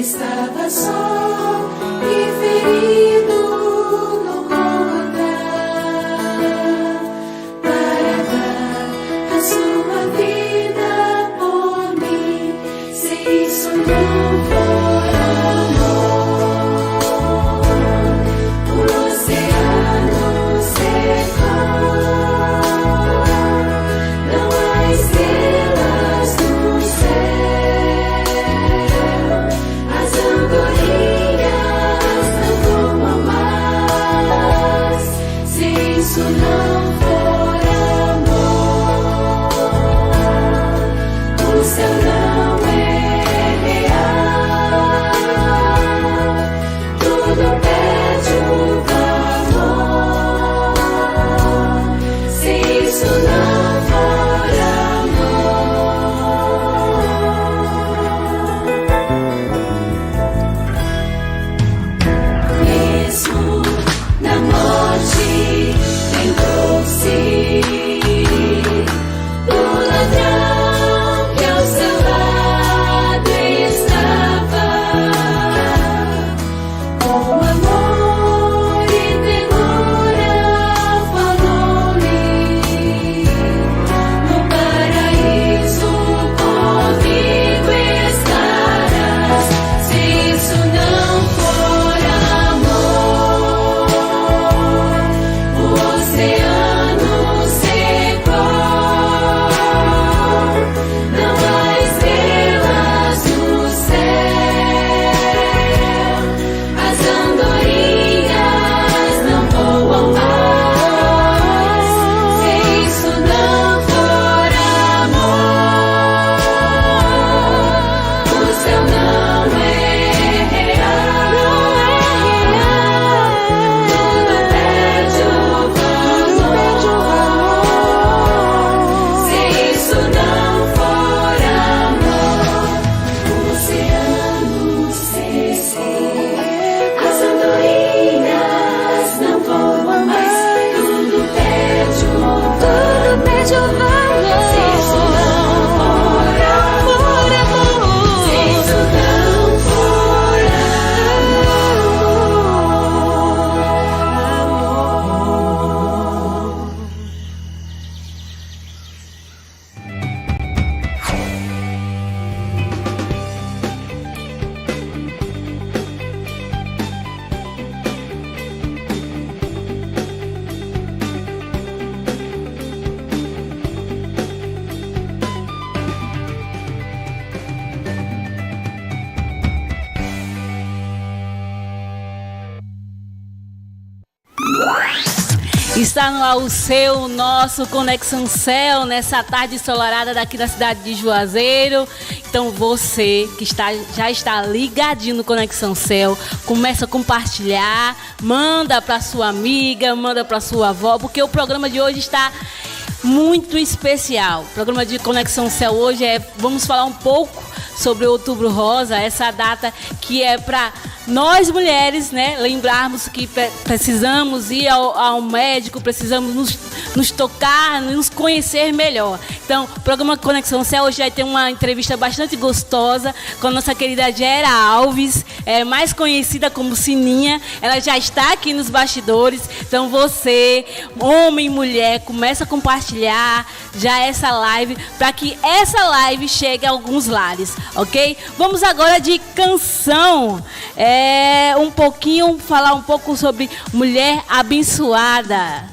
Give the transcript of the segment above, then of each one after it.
estava só e ferido no Gólgota, para dar a sua vida por mim. Se isso não for amor, o oceano secou, não há estrelas no céu, as andorinhas não voam mais. Se isso não for amor, o céu não é real, tudo perde o valor. Se isso não for amor, mesmo na morte lembrou-se do ladrão que ao seu lado estava, com amor e ternura falou-lhe: no paraíso comigo estarás. Se isso não for amor, o oceano secou, não há estrelas no céu, as andorinhas não voam mais. Se isso não for amor, o céu não é real, tudo perde o valor. Se isso não for amor, o oceano secou, as andorinhas não voam mais, tudo perde o valor. Se isso não for amor, se isso não for amor. Está no ar o seu, nosso Conexão Céu, nessa tarde ensolarada daqui da cidade de Juazeiro. Então você que já está ligadinho no Conexão Céu, começa a compartilhar, manda para sua amiga, manda para sua avó, porque o programa de hoje está muito especial. O programa de Conexão Céu hoje vamos falar um pouco sobre o Outubro Rosa, essa data que é para nós mulheres, né, lembrarmos que precisamos ir ao médico, precisamos nos tocar, nos conhecer melhor. Então, o programa Conexão Céu hoje vai ter uma entrevista bastante gostosa com a nossa querida Gera Alves, mais conhecida como Sininha. Ela já está aqui nos bastidores. Então, você, homem e mulher, começa a compartilhar já essa live, para que essa live chegue a alguns lares, ok? Vamos agora de canção. Falar um pouco sobre Mulher Abençoada.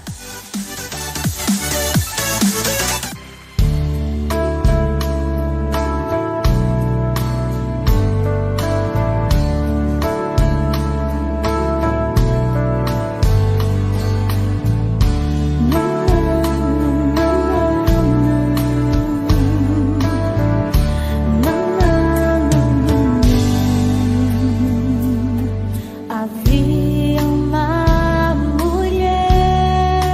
Havia uma mulher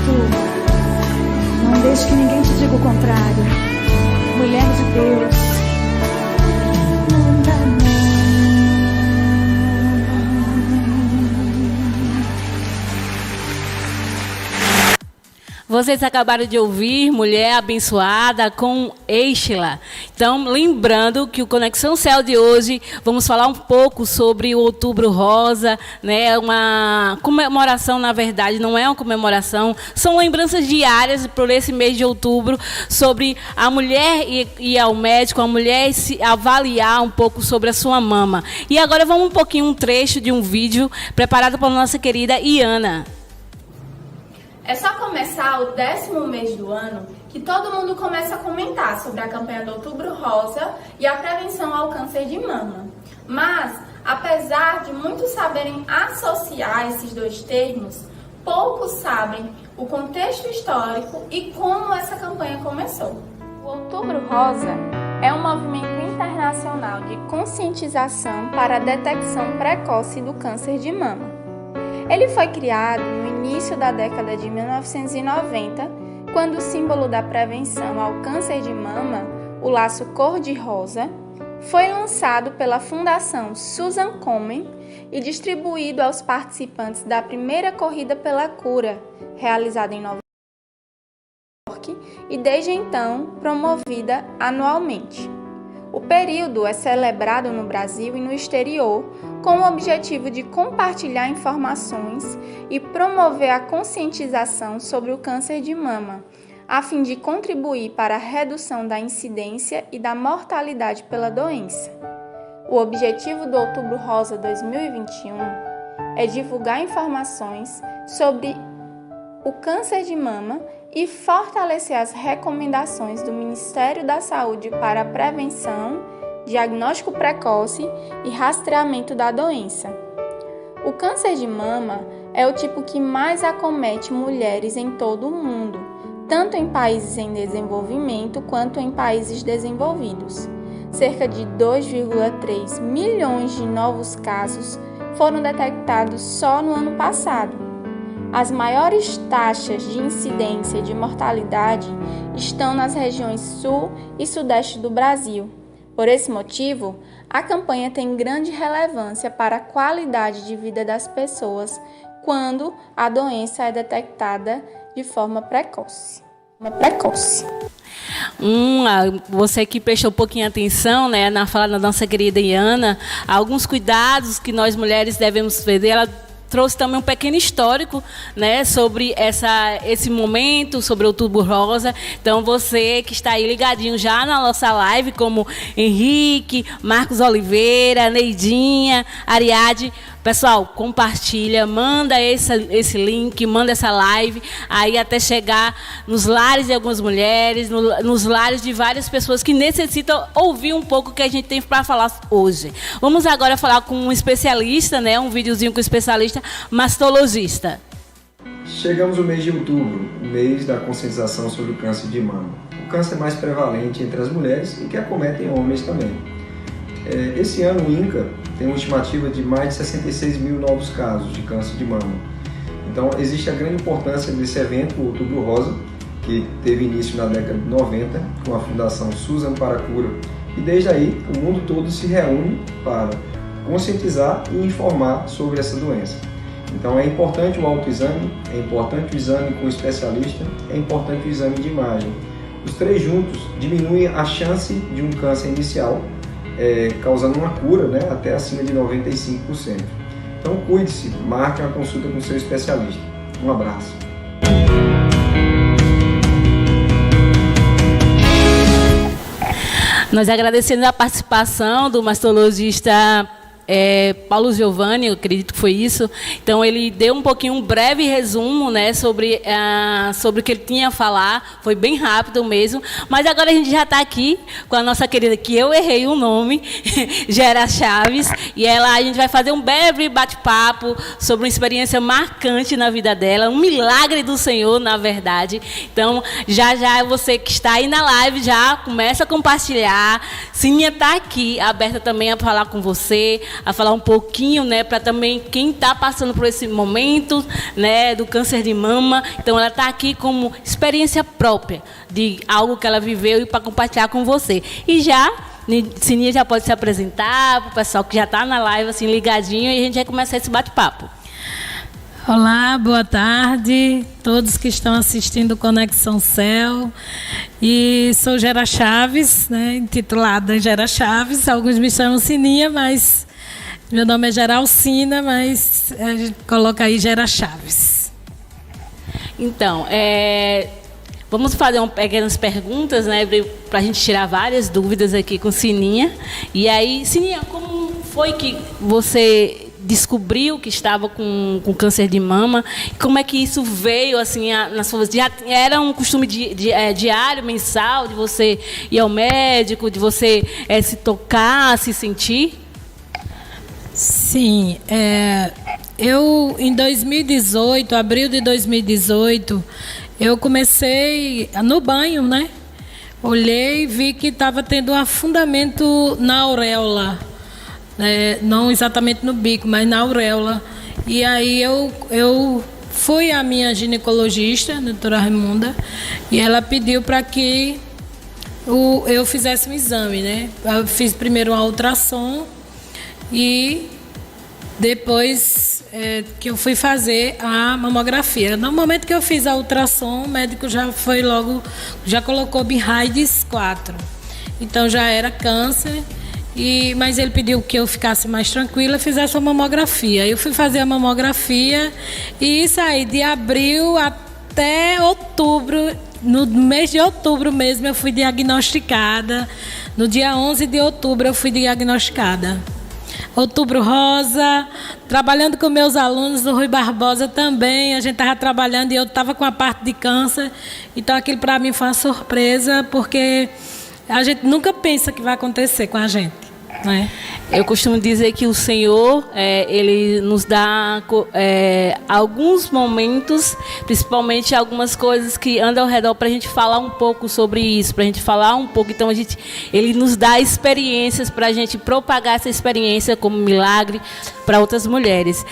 tu. Não deixe que ninguém te diga o contrário. Mulher de Deus. Manda a mão. Vocês acabaram de ouvir Mulher Abençoada com Eixla. Então, lembrando que o Conexão Céu de hoje, vamos falar um pouco sobre o Outubro Rosa, né? Uma comemoração, na verdade, não é uma comemoração, são lembranças diárias por esse mês de outubro sobre a mulher ir ao médico, a mulher se avaliar um pouco sobre a sua mama. E agora vamos um trecho de um vídeo preparado pela nossa querida Iana. É só começar o 10º mês do ano que todo mundo começa a comentar sobre a campanha do Outubro Rosa e a prevenção ao câncer de mama. Mas, apesar de muitos saberem associar esses dois termos, poucos sabem o contexto histórico e como essa campanha começou. O Outubro Rosa é um movimento internacional de conscientização para a detecção precoce do câncer de mama. Ele foi criado no início da década de 1990, quando o símbolo da prevenção ao câncer de mama, o laço cor-de-rosa, foi lançado pela Fundação Susan Komen e distribuído aos participantes da primeira Corrida pela Cura, realizada em Nova York, e desde então promovida anualmente. O período é celebrado no Brasil e no exterior com o objetivo de compartilhar informações e promover a conscientização sobre o câncer de mama, a fim de contribuir para a redução da incidência e da mortalidade pela doença. O objetivo do Outubro Rosa 2021 é divulgar informações sobre o câncer de mama e fortalecer as recomendações do Ministério da Saúde para a prevenção, diagnóstico precoce e rastreamento da doença. O câncer de mama é o tipo que mais acomete mulheres em todo o mundo, tanto em países em desenvolvimento quanto em países desenvolvidos. Cerca de 2,3 milhões de novos casos foram detectados só no ano passado. As maiores taxas de incidência e de mortalidade estão nas regiões sul e sudeste do Brasil. Por esse motivo, a campanha tem grande relevância para a qualidade de vida das pessoas quando a doença é detectada de forma precoce. Você que prestou um pouquinho de atenção, né, na fala da nossa querida Iana, alguns cuidados que nós mulheres devemos ter. Ela trouxe também um pequeno histórico, né, sobre esse momento, sobre o Outubro Rosa. Então, você que está aí ligadinho já na nossa live, como Henrique, Marcos Oliveira, Neidinha, Ariade, pessoal, compartilha, manda esse link, manda essa live, aí até chegar nos lares de algumas mulheres, nos lares de várias pessoas que necessitam ouvir um pouco o que a gente tem para falar hoje. Vamos agora falar com um especialista, né, um videozinho com um especialista, mastologista. Chegamos no mês de outubro, o mês da conscientização sobre o câncer de mama. O câncer mais prevalente entre as mulheres e que acometem homens também. Esse ano o INCA tem uma estimativa de mais de 66 mil novos casos de câncer de mama. Então existe a grande importância desse evento, o Outubro Rosa, que teve início na década de 90 com a Fundação Susan para a Cura. E desde aí o mundo todo se reúne para conscientizar e informar sobre essa doença. Então é importante o autoexame, é importante o exame com o especialista, é importante o exame de imagem. Os três juntos diminuem a chance de um câncer inicial, causando uma cura, né, até acima de 95%. Então cuide-se, marque uma consulta com o seu especialista. Um abraço. Nós agradecemos a participação do mastologista Paulo Giovanni, eu acredito que foi isso. Então, ele deu um breve resumo, né, sobre o que ele tinha a falar. Foi bem rápido mesmo. Mas agora a gente já está aqui com a nossa querida, que eu errei o nome, Gera Chaves. E a gente vai fazer um breve bate-papo sobre uma experiência marcante na vida dela. Um milagre do Senhor, na verdade. Então, já você que está aí na live, já começa a compartilhar. Sininha está aqui, aberta também a falar com você, a falar um pouquinho, né, para também quem está passando por esse momento, né, do câncer de mama. Então, ela está aqui como experiência própria de algo que ela viveu e para compartilhar com você. E já, Sininha já pode se apresentar para o pessoal que já está na live, assim, ligadinho, e a gente vai começar esse bate-papo. Olá, boa tarde, todos que estão assistindo Conexão Céu. E sou Gera Chaves, né, intitulada Gera Chaves. Alguns me chamam Sininha, mas meu nome é Geralcina, mas a gente coloca aí Gera Chaves. Então, vamos fazer pequenas perguntas, né, para a gente tirar várias dúvidas aqui com Sininha. E aí, Sininha, como foi que você descobriu que estava com câncer de mama? Como é que isso veio assim nas suas... Já era um costume diário, mensal, de você ir ao médico, de você se tocar, se sentir? Sim, eu em 2018, abril de 2018, eu comecei no banho, né? Olhei e vi que estava tendo um afundamento na auréola. Não exatamente no bico, mas na auréola. E aí eu fui à minha ginecologista, a doutora Raimunda, e ela pediu para que eu fizesse um exame, né? Eu fiz primeiro uma ultrassom e depois que eu fui fazer a mamografia. No momento que eu fiz a ultrassom, o médico já colocou BIRAIDS 4. Então já era câncer. Mas ele pediu que eu ficasse mais tranquila e fizesse uma mamografia. Eu fui fazer a mamografia e saí de abril até outubro. No mês de outubro mesmo eu fui diagnosticada. No dia 11 de outubro eu fui diagnosticada. Outubro Rosa, trabalhando com meus alunos do Rui Barbosa também. A gente estava trabalhando e eu estava com a parte de câncer. Então aquilo para mim foi uma surpresa, porque a gente nunca pensa que vai acontecer com a gente, né? Eu costumo dizer que o Senhor, Ele nos dá alguns momentos, principalmente algumas coisas que andam ao redor, para a gente falar um pouco sobre isso, para a gente falar um pouco. Então, Ele nos dá experiências para a gente propagar essa experiência como milagre para outras mulheres.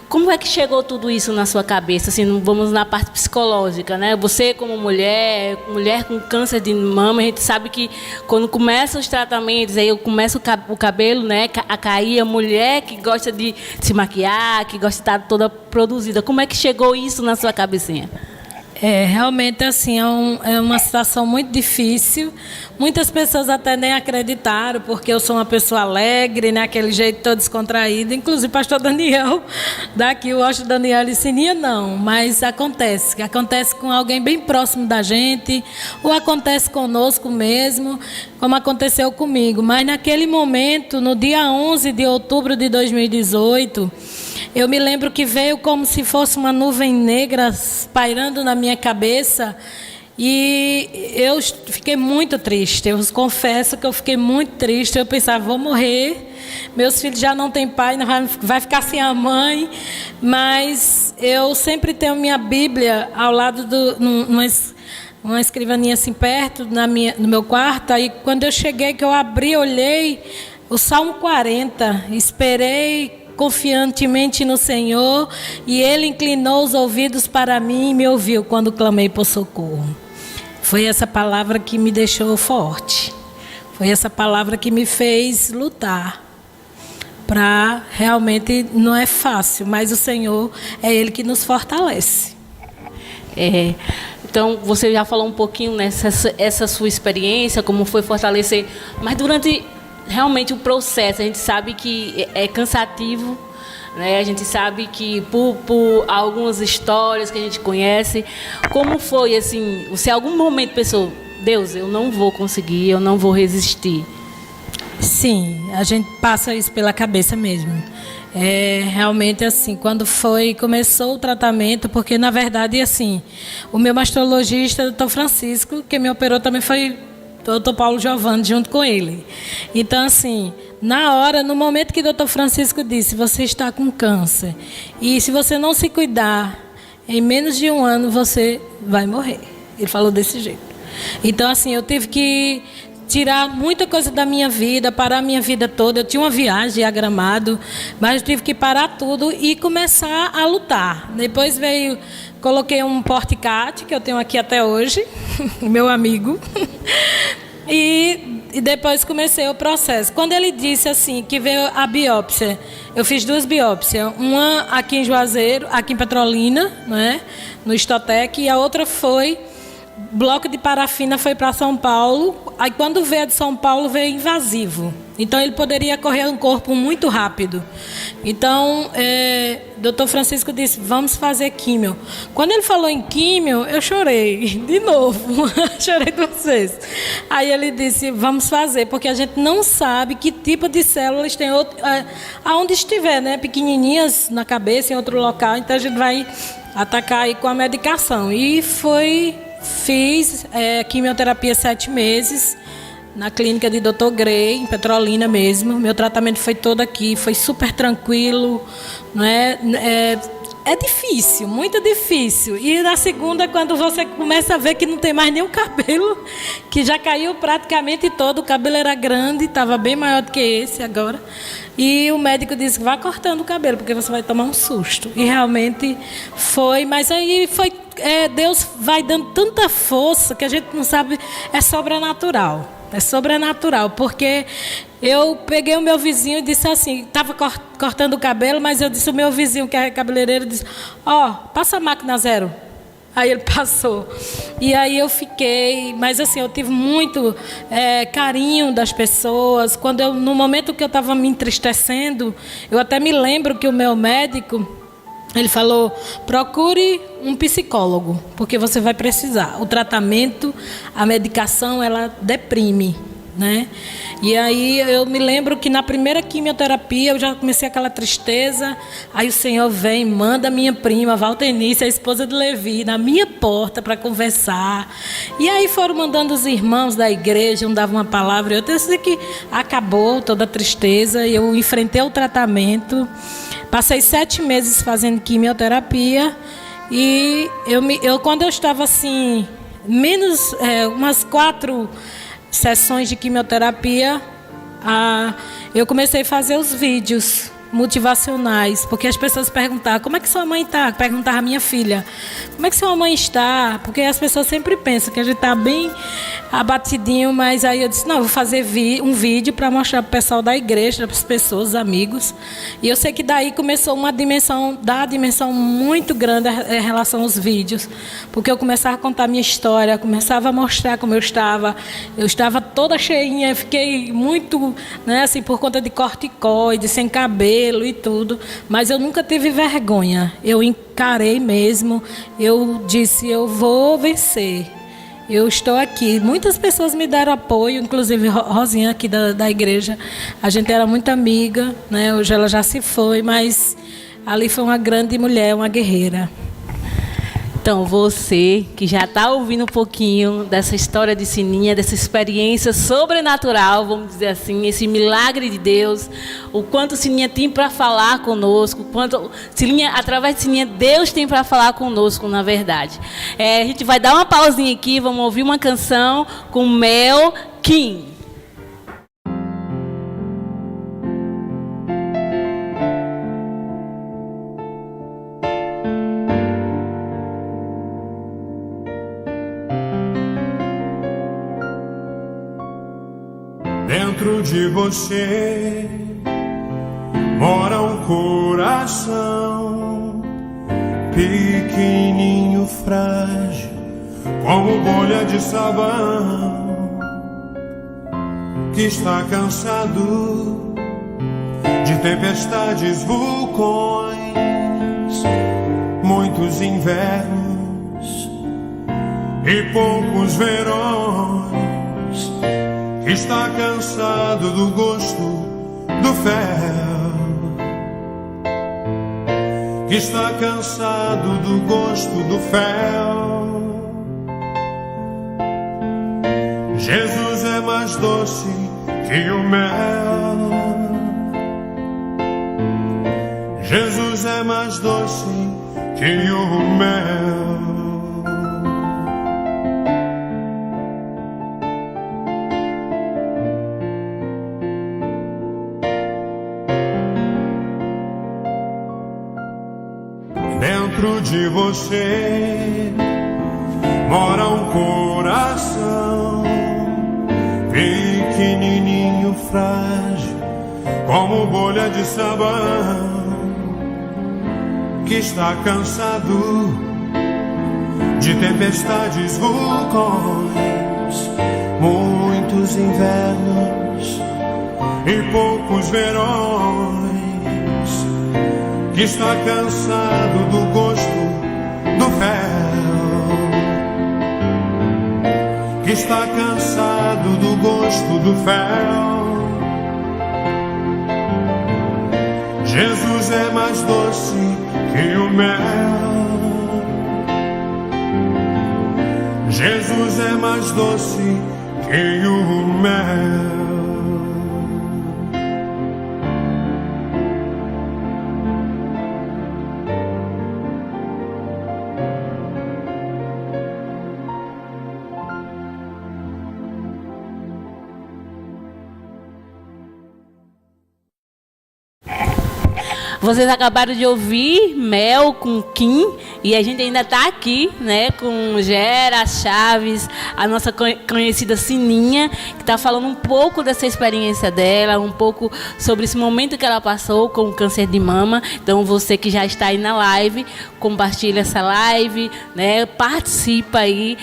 Como é que chegou tudo isso na sua cabeça? Assim, vamos na parte psicológica, né? Você como mulher com câncer de mama, a gente sabe que quando começam os tratamentos, aí começa o cabelo, né, a cair, a mulher que gosta de se maquiar, que gosta de estar toda produzida. Como é que chegou isso na sua cabecinha? Realmente assim, é uma situação muito difícil. Muitas pessoas até nem acreditaram, porque eu sou uma pessoa alegre, né, aquele jeito todo descontraído. Inclusive o pastor Daniel, daqui o Osho Daniel e Sininha, não. Mas acontece com alguém bem próximo da gente, ou acontece conosco mesmo, como aconteceu comigo. Mas naquele momento, no dia 11 de outubro de 2018, eu me lembro que veio como se fosse uma nuvem negra pairando na minha cabeça e eu fiquei muito triste. Eu confesso que eu fiquei muito triste. Eu pensava, vou morrer, meus filhos já não têm pai, não vai ficar sem a mãe. Mas eu sempre tenho minha Bíblia ao lado uma escrivaninha assim perto no meu quarto. Aí quando eu cheguei, que eu abri, olhei o Salmo 40, esperei confiantemente no Senhor, e Ele inclinou os ouvidos para mim e me ouviu quando clamei por socorro. Foi essa palavra que me deixou forte. Foi essa palavra que me fez lutar. Realmente não é fácil, mas o Senhor é Ele que nos fortalece. Então, você já falou um pouquinho essa sua experiência, como foi fortalecer, mas durante realmente o processo, a gente sabe que é cansativo, né? A gente sabe que por algumas histórias que a gente conhece, como foi assim, você em algum momento pensou, Deus, eu não vou conseguir, eu não vou resistir? Sim, a gente passa isso pela cabeça mesmo. Realmente assim, quando começou o tratamento, porque na verdade assim, o meu mastologista, o Dr. Francisco, que me operou também foi o Dr. Paulo Giovanni, junto com ele. Então, assim, no momento que o Dr. Francisco disse, você está com câncer, e se você não se cuidar, em menos de 1 ano você vai morrer. Ele falou desse jeito. Então, assim, eu tive que tirar muita coisa da minha vida, parar a minha vida toda. Eu tinha uma viagem a Gramado, mas eu tive que parar tudo e começar a lutar. Depois coloquei um porticate, que eu tenho aqui até hoje, meu amigo, e depois comecei o processo. Quando ele disse assim, que veio a biópsia, eu fiz 2 biópsias, uma aqui em Juazeiro, aqui em Petrolina, né, no Estotec, e a outra foi... bloco de parafina, foi para São Paulo. Aí quando veio de São Paulo, veio invasivo. Então ele poderia correr um corpo muito rápido. Então, doutor Francisco disse, vamos fazer químio. Quando ele falou em químio, eu chorei, de novo. Chorei 2 vezes. Aí ele disse, vamos fazer, porque a gente não sabe que tipo de células tem aonde estiver, né? Pequenininhas na cabeça, em outro local. Então a gente vai atacar aí com a medicação. E fiz quimioterapia 7 meses na clínica de Dr. Grey, em Petrolina mesmo. Meu tratamento foi todo aqui, foi super tranquilo, né? É difícil, muito difícil. E na segunda, quando você começa a ver que não tem mais nenhum cabelo, que já caiu praticamente todo, o cabelo era grande, estava bem maior do que esse agora. E o médico disse, vá cortando o cabelo, porque você vai tomar um susto. E realmente foi, mas aí foi... Deus vai dando tanta força que a gente não sabe, é sobrenatural. É sobrenatural, porque eu peguei o meu vizinho e disse assim, estava cortando o cabelo, mas eu disse, o meu vizinho, que é cabeleireiro, disse, passa a máquina 0. Aí ele passou. E aí eu fiquei, mas assim, eu tive muito carinho das pessoas. No momento que eu estava me entristecendo, eu até me lembro que o meu médico, ele falou, procure um psicólogo, porque você vai precisar. O tratamento, a medicação, ela deprime, né? E aí eu me lembro que na primeira quimioterapia eu já comecei aquela tristeza. Aí o Senhor vem, manda minha prima, Valtenice, a esposa de Levi, na minha porta para conversar. E aí foram mandando os irmãos da igreja, um dava uma palavra. Eu pensei que acabou toda a tristeza. Eu enfrentei o tratamento. Passei 7 meses fazendo quimioterapia. E quando eu estava assim, umas 4 sessões de quimioterapia, eu comecei a fazer os vídeos motivacionais, porque as pessoas perguntavam, como é que sua mãe está? Perguntava a minha filha, como é que sua mãe está? Porque as pessoas sempre pensam que a gente está bem abatidinho, mas aí eu disse, não, eu vou fazer um vídeo para mostrar para o pessoal da igreja, para as pessoas, amigos. E eu sei que daí começou uma dimensão muito grande em relação aos vídeos, porque eu começava a contar a minha história, começava a mostrar como eu estava toda cheinha, eu fiquei muito, né, assim, por conta de corticoide, sem cabelo e tudo, mas eu nunca tive vergonha, eu encarei mesmo, eu disse, eu vou vencer, eu estou aqui. Muitas pessoas me deram apoio, inclusive Rosinha aqui da igreja, a gente era muito amiga, né? Hoje ela já se foi, mas ali foi uma grande mulher, uma guerreira. Então, você que já está ouvindo um pouquinho dessa história de Sininha, dessa experiência sobrenatural, vamos dizer assim, esse milagre de Deus, o quanto Sininha tem para falar conosco, o quanto através de Sininha, Deus tem para falar conosco, na verdade. A gente vai dar uma pausinha aqui, vamos ouvir uma canção com Mel Kim. Dentro de você mora um coração pequenininho, frágil, como bolha de sabão, que está cansado de tempestades, vulcões, muitos invernos e poucos verões. Está cansado do gosto do fel, está cansado do gosto do fel. Jesus é mais doce que o mel, Jesus é mais doce que o mel. Dentro de você mora um coração pequenininho, frágil, como bolha de sabão, que está cansado de tempestades, vulcões, muitos invernos e poucos verões, que está cansado do gosto do fel, que está cansado do gosto do fel. Jesus é mais doce que o mel. Jesus é mais doce que o mel. Vocês acabaram de ouvir Mel com Kim e a gente ainda está aqui, né, com Gera Chaves, a nossa conhecida Sininha, que está falando um pouco dessa experiência dela, um pouco sobre esse momento que ela passou com o câncer de mama. Então você que já está aí na live, compartilha essa live, né, participa aí.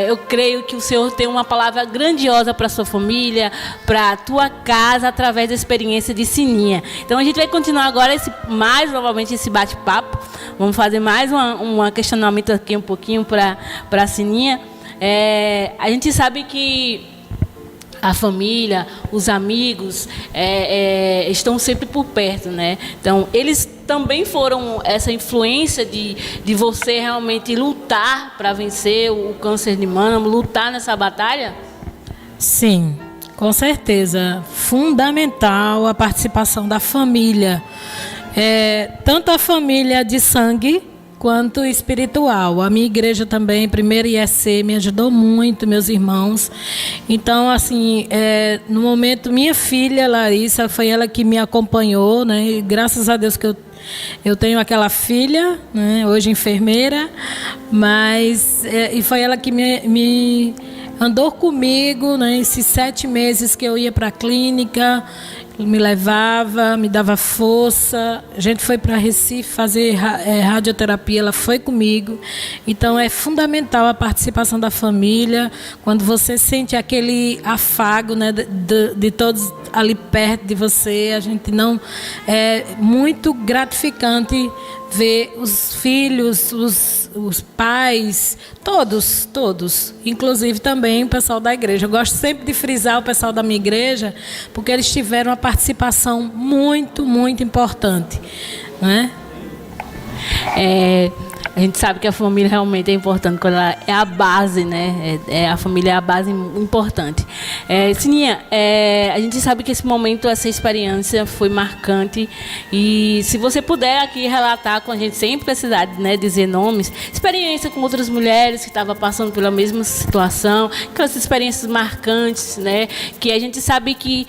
Eu creio que o Senhor tem uma palavra grandiosa para sua família, para a tua casa, através da experiência de Sininha. Então a gente vai continuar agora mais novamente esse bate-papo. Vamos fazer mais um questionamento aqui um pouquinho para a Sininha. A gente sabe que a família, os amigos estão sempre por perto, né? Então, eles também foram essa influência de você realmente lutar para vencer o câncer de mama, lutar nessa batalha? Sim, com certeza. Fundamental a participação da família. Tanto a família de sangue quanto espiritual. A minha igreja também, primeiro IEC, me ajudou muito, meus irmãos. Então, assim, no momento, minha filha, Larissa, foi ela que me acompanhou, né? E graças a Deus que eu tenho aquela filha, né? Hoje enfermeira, mas e foi ela que me andou comigo, né? Esses 7 meses que eu ia para a clínica, me levava, me dava força. A gente foi para Recife fazer radioterapia, ela foi comigo. Então é fundamental a participação da família. Quando você sente aquele afago, né, de todos ali perto de você, a gente não é muito gratificante ver os filhos, os pais, todos, inclusive também o pessoal da igreja. Eu gosto sempre de frisar o pessoal da minha igreja, porque eles tiveram uma participação muito, muito importante, né? A gente sabe que a família realmente é importante, quando ela é a base, né? A família é a base importante. Sininha, a gente sabe que esse momento, essa experiência foi marcante. E se você puder aqui relatar com a gente, sem precisar, né, dizer nomes, experiência com outras mulheres que estavam passando pela mesma situação, aquelas experiências marcantes, né? Que a gente sabe que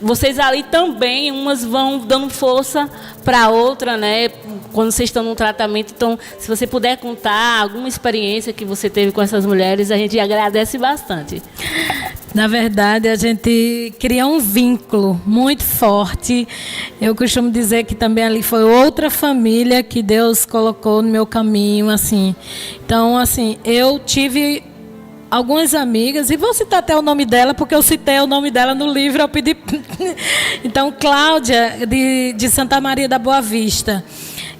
vocês ali também, umas vão dando força para a outra, né? Quando vocês estão no tratamento. Então, se você puder contar alguma experiência que você teve com essas mulheres, a gente agradece bastante. Na verdade, a gente cria um vínculo muito forte. Eu costumo dizer que também ali foi outra família que Deus colocou no meu caminho, assim. Então, assim, eu tive algumas amigas, e vou citar até o nome dela, porque eu citei o nome dela no livro, eu pedi. Então, Cláudia, de Santa Maria da Boa Vista.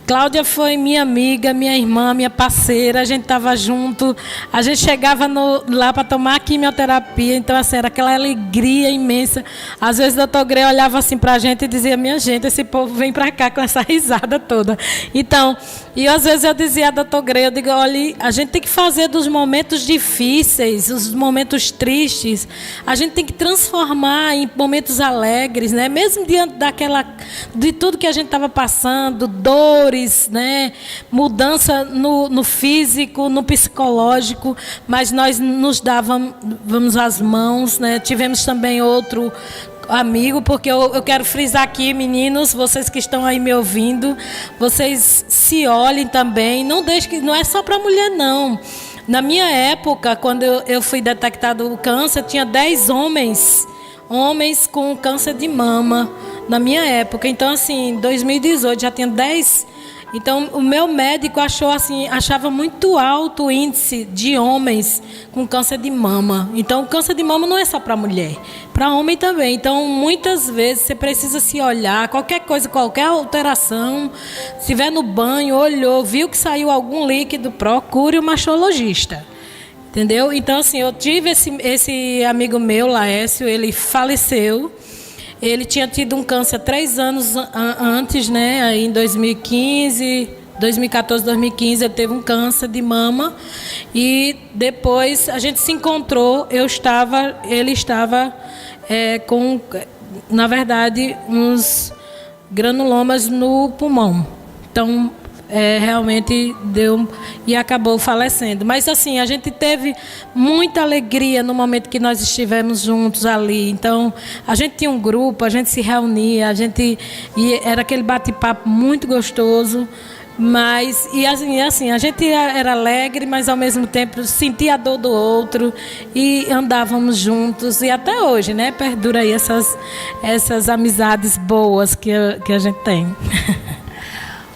Cláudia foi minha amiga, minha irmã, minha parceira, a gente estava junto, a gente chegava lá para tomar quimioterapia, então assim, era aquela alegria imensa. Às vezes o doutor Grey olhava assim para a gente e dizia: minha gente, esse povo vem para cá com essa risada toda. Então, e às vezes eu dizia a doutor Grey, eu digo: olha, a gente tem que fazer dos momentos difíceis, os momentos tristes, a gente tem que transformar em momentos alegres, né? Mesmo diante de tudo que a gente estava passando, dores, né? Mudança no físico, no psicológico, mas nós nos dávamos as mãos, né? Tivemos também amigo, porque eu quero frisar aqui, meninos, vocês que estão aí me ouvindo, vocês se olhem também, não deixe que não é só para mulher não. Na minha época, quando eu fui detectado o câncer, tinha 10 homens com câncer de mama na minha época. Então, assim, em 2018 já tinha 10. Então, o meu médico achava muito alto o índice de homens com câncer de mama. Então, o câncer de mama não é só para mulher, para homem também. Então, muitas vezes você precisa se olhar, qualquer coisa, qualquer alteração, se estiver no banho, olhou, viu que saiu algum líquido, procure o mastologista. Entendeu? Então, assim, eu tive esse amigo meu, Laércio, ele faleceu. Ele tinha tido um câncer 3 anos antes, né? Aí em 2014, 2015, ele teve um câncer de mama. E depois a gente se encontrou. Ele estava com, na verdade, uns granulomas no pulmão. Então, realmente deu e acabou falecendo. Mas assim, a gente teve muita alegria no momento que nós estivemos juntos ali. Então, a gente tinha um grupo, a gente se reunia, e era aquele bate-papo muito gostoso. Mas, e assim, a gente era alegre, mas ao mesmo tempo sentia a dor do outro e andávamos juntos. E até hoje, né, perdura aí essas amizades boas que a gente tem.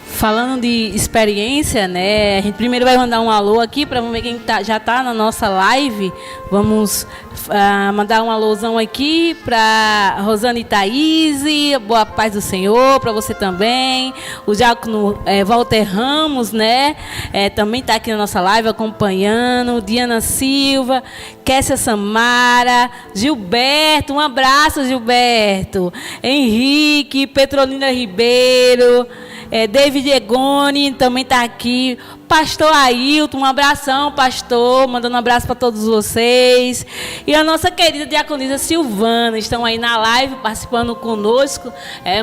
Falando de experiência, né? A gente primeiro vai mandar um alô aqui para ver quem já está na nossa live. Vamos mandar um alôzão aqui para Rosane Thaís, boa paz do Senhor, para você também. O diácono Walter Ramos, né? Também está aqui na nossa live acompanhando. Diana Silva, Kessia Samara, Gilberto, um abraço, Gilberto. Henrique, Petrolina Ribeiro. David Egoni também está aqui. Pastor Ailton, um abração, pastor, mandando um abraço para todos vocês. E a nossa querida diaconisa Silvana, estão aí na live, participando conosco,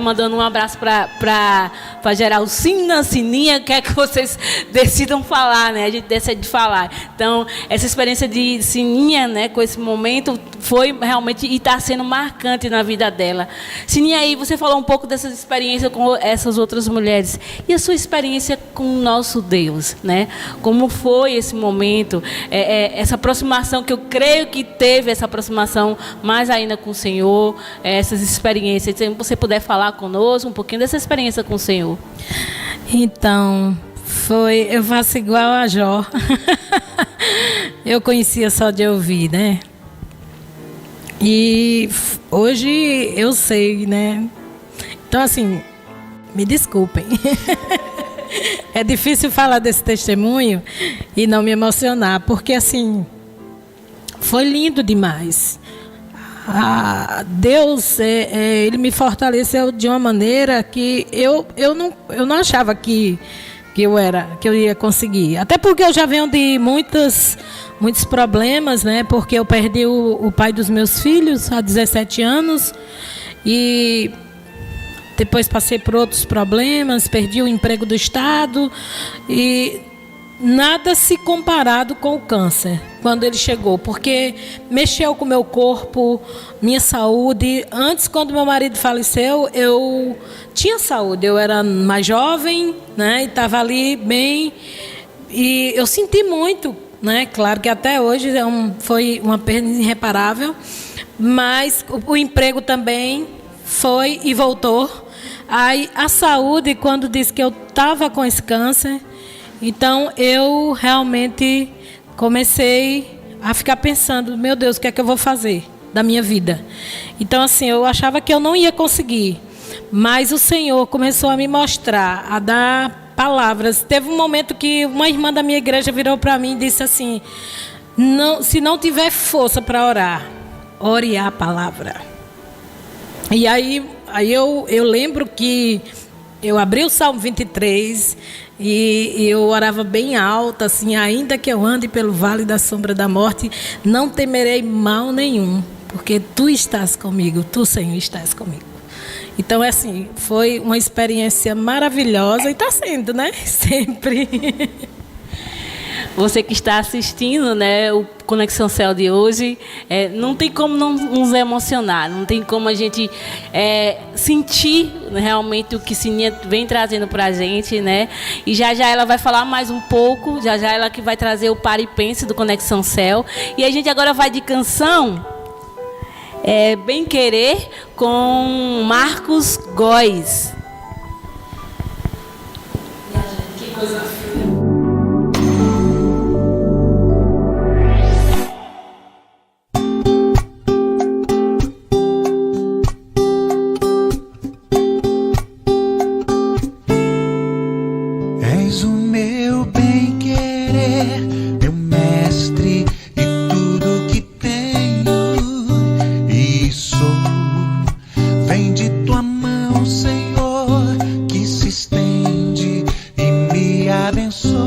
mandando um abraço para geral Sina, Sininha, quer que vocês decidam falar, né? A gente decide falar. Então, essa experiência de Sininha, né, com esse momento, foi realmente, e está sendo marcante na vida dela. Sininha, aí você falou um pouco dessa experiência com essas outras mulheres. E a sua experiência com o nosso Deus? Né? Como foi esse momento, essa aproximação, que eu creio que teve essa aproximação mais ainda com o Senhor, essas experiências. Se você puder falar conosco um pouquinho dessa experiência com o Senhor. Então, eu faço igual a Jó. Eu conhecia só de ouvir, né? E hoje eu sei, né? Então, assim, me desculpem. É difícil falar desse testemunho e não me emocionar, porque assim, foi lindo demais. Deus, Ele me fortaleceu de uma maneira que eu não achava que eu ia conseguir. Até porque eu já venho de muitos problemas, né? Porque eu perdi o pai dos meus filhos há 17 anos e depois passei por outros problemas, perdi o emprego do Estado e nada se comparado com o câncer quando ele chegou, porque mexeu com o meu corpo, minha saúde. Antes, quando meu marido faleceu, eu tinha saúde, eu era mais jovem, né, e estava ali bem, e eu senti muito, né, claro que até hoje foi uma perda irreparável, mas o emprego também foi e voltou. Aí a saúde, quando disse que eu estava com esse câncer, então eu realmente comecei a ficar pensando, meu Deus, o que é que eu vou fazer da minha vida? Então assim, eu achava que eu não ia conseguir, mas o Senhor começou a me mostrar, a dar palavras. Teve um momento que uma irmã da minha igreja virou para mim e disse assim, se não tiver força para orar, ore a palavra. E aí eu lembro que eu abri o Salmo 23 e eu orava bem alto, assim, ainda que eu ande pelo vale da sombra da morte, não temerei mal nenhum, porque Tu estás comigo, Tu, Senhor, estás comigo. Então, assim, foi uma experiência maravilhosa e está sendo, né? Sempre. você que está assistindo, né, o Conexão Céu de hoje, não tem como não nos emocionar, não tem como a gente sentir realmente o que Sininha vem trazendo para a gente, né? E já ela vai falar mais um pouco, já ela que vai trazer o Pare e Pense do Conexão Céu. E a gente agora vai de canção Bem Querer com Marcos Góes. Que coisa fina. És o meu bem-querer, meu mestre e tudo que tenho e sou. Vem de tua mão, Senhor, que se estende e me abençoa.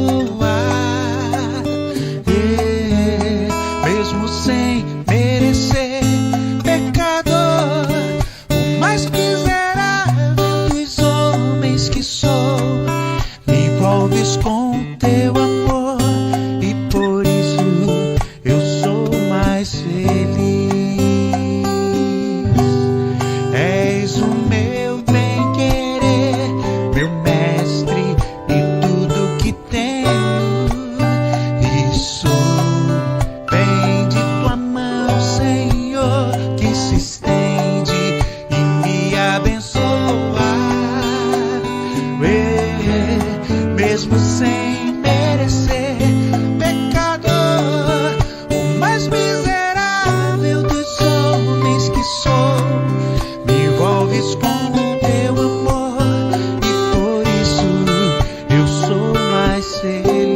Mesmo sem merecer, pecador, o mais miserável dos homens que sou. Me envolves com teu amor e por isso eu sou mais feliz. És o meu bem-querer, meu mestre e tudo que tenho e sou. Vem de tua mão, Senhor, que se estende e me abençoa. Mesmo sem merecer, pecador, o mais miserável dos homens que sou. Me envolves com teu amor e por isso eu sou mais feliz.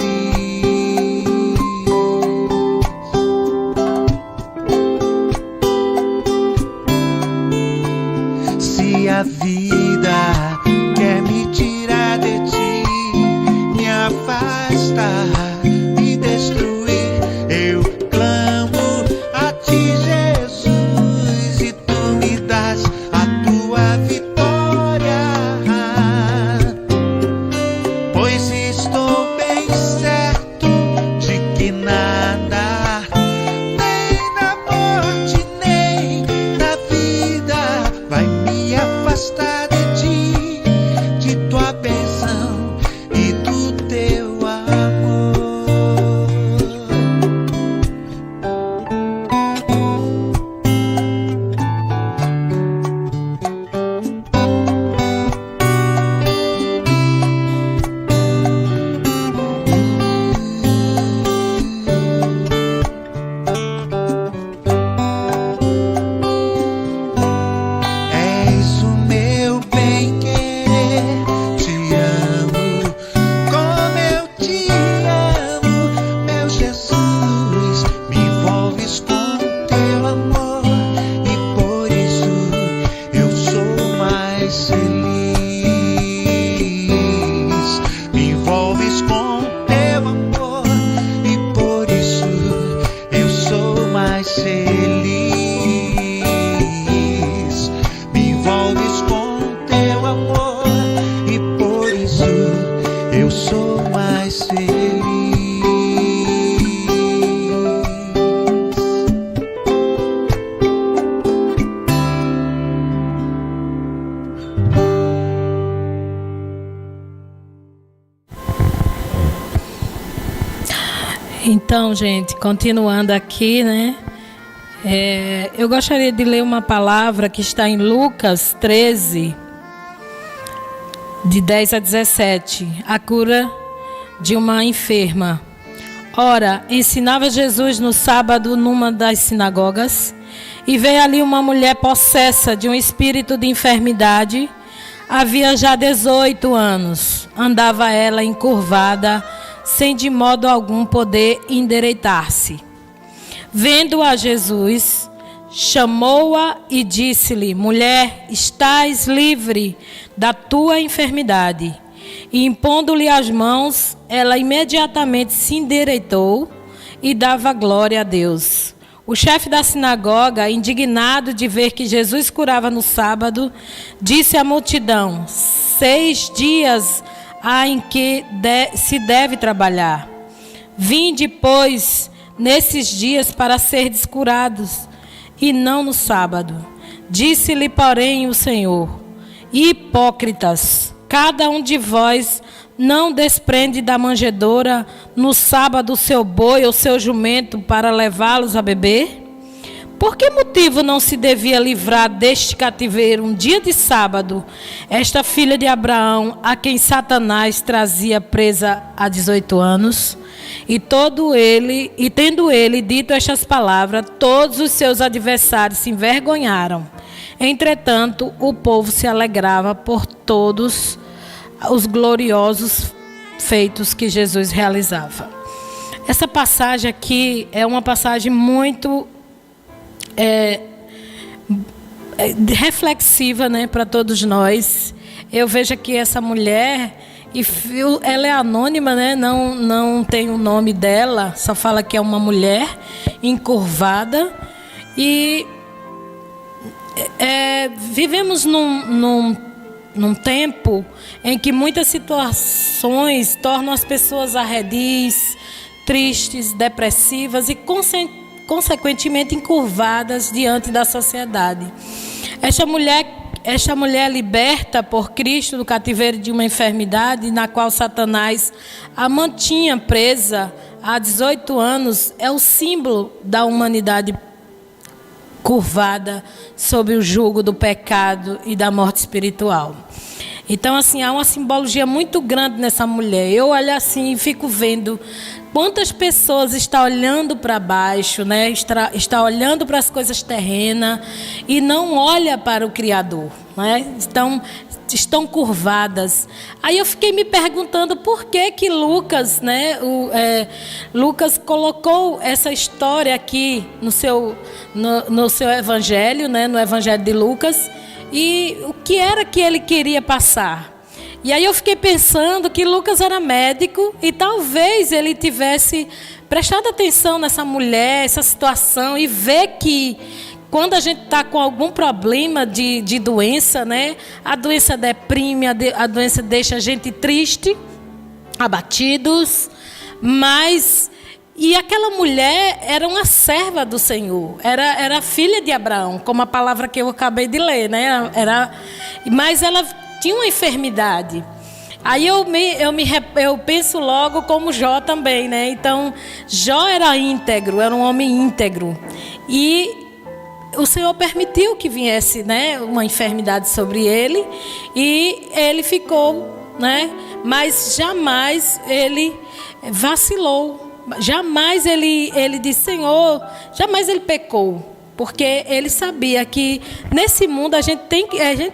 Se a vida quer me tirar de ti, me afasta, me destruir, eu clamo a ti, Jesus, e tu me das a tua vitória, pois estou bem certo de que nada, nem na morte, nem na vida, vai me afastar de ti, de tua bênção e do teu amor. És o meu bem-querer, te amo como eu te amo, meu Jesus. Me envolves com teu amor e por isso eu sou mais feliz. Me envolves com teu amor e por isso eu sou mais feliz. Me envolves com teu amor e por isso eu sou mais feliz. Então, gente, continuando aqui, né? Eu gostaria de ler uma palavra que está em Lucas 13, de 10 a 17. A cura de uma enferma. Ora, ensinava Jesus no sábado numa das sinagogas, e veio ali uma mulher possessa de um espírito de enfermidade. Havia já 18 anos. Andava ela encurvada, sem de modo algum poder endireitar-se. Vendo-a Jesus, chamou-a e disse-lhe: Mulher, estás livre da tua enfermidade. E impondo-lhe as mãos, ela imediatamente se endireitou e dava glória a Deus. O chefe da sinagoga, indignado de ver que Jesus curava no sábado, disse à multidão: 6 dias há em que se deve trabalhar. Vinde, pois, nesses dias para serdes curados, e não no sábado. Disse-lhe, porém, o Senhor: hipócritas, cada um de vós não desprende da manjedoura no sábado o seu boi ou seu jumento para levá-los a beber? Por que motivo não se devia livrar deste cativeiro um dia de sábado esta filha de Abraão, a quem Satanás trazia presa há 18 anos? E tendo ele dito estas palavras, todos os seus adversários se envergonharam. Entretanto, o povo se alegrava por todos os gloriosos feitos que Jesus realizava. Essa passagem aqui é uma passagem muito reflexiva, né, para todos nós. Eu vejo aqui essa mulher, e ela é anônima, né, não tem o nome dela, só fala que é uma mulher encurvada. E vivemos num tempo em que muitas situações tornam as pessoas arredias, tristes, depressivas e consequentemente encurvadas diante da sociedade. Esta mulher liberta por Cristo do cativeiro de uma enfermidade na qual Satanás a mantinha presa há 18 anos, é o símbolo da humanidade curvada sob o jugo do pecado e da morte espiritual. Então, assim, há uma simbologia muito grande nessa mulher. Eu olho assim e fico vendo quantas pessoas estão olhando para baixo, né? Está olhando para as coisas terrenas e não olha para o Criador, né? Estão curvadas. Aí eu fiquei me perguntando por que Lucas, né? Lucas colocou essa história aqui no seu evangelho, né? No evangelho de Lucas. E o que era que ele queria passar? E aí eu fiquei pensando que Lucas era médico e talvez ele tivesse prestado atenção nessa mulher, essa situação, e ver que quando a gente está com algum problema de doença, né? A doença deprime, a doença deixa a gente triste, abatidos, mas... E aquela mulher era uma serva do Senhor, era filha de Abraão, como a palavra que eu acabei de ler, né? Mas ela tinha uma enfermidade. Aí eu penso logo como Jó também, né? Então, Jó era íntegro, era um homem íntegro. E o Senhor permitiu que viesse, né, uma enfermidade sobre ele, e ele ficou, né? Mas jamais ele vacilou. Jamais ele disse, Senhor, jamais ele pecou, porque ele sabia que nesse mundo a gente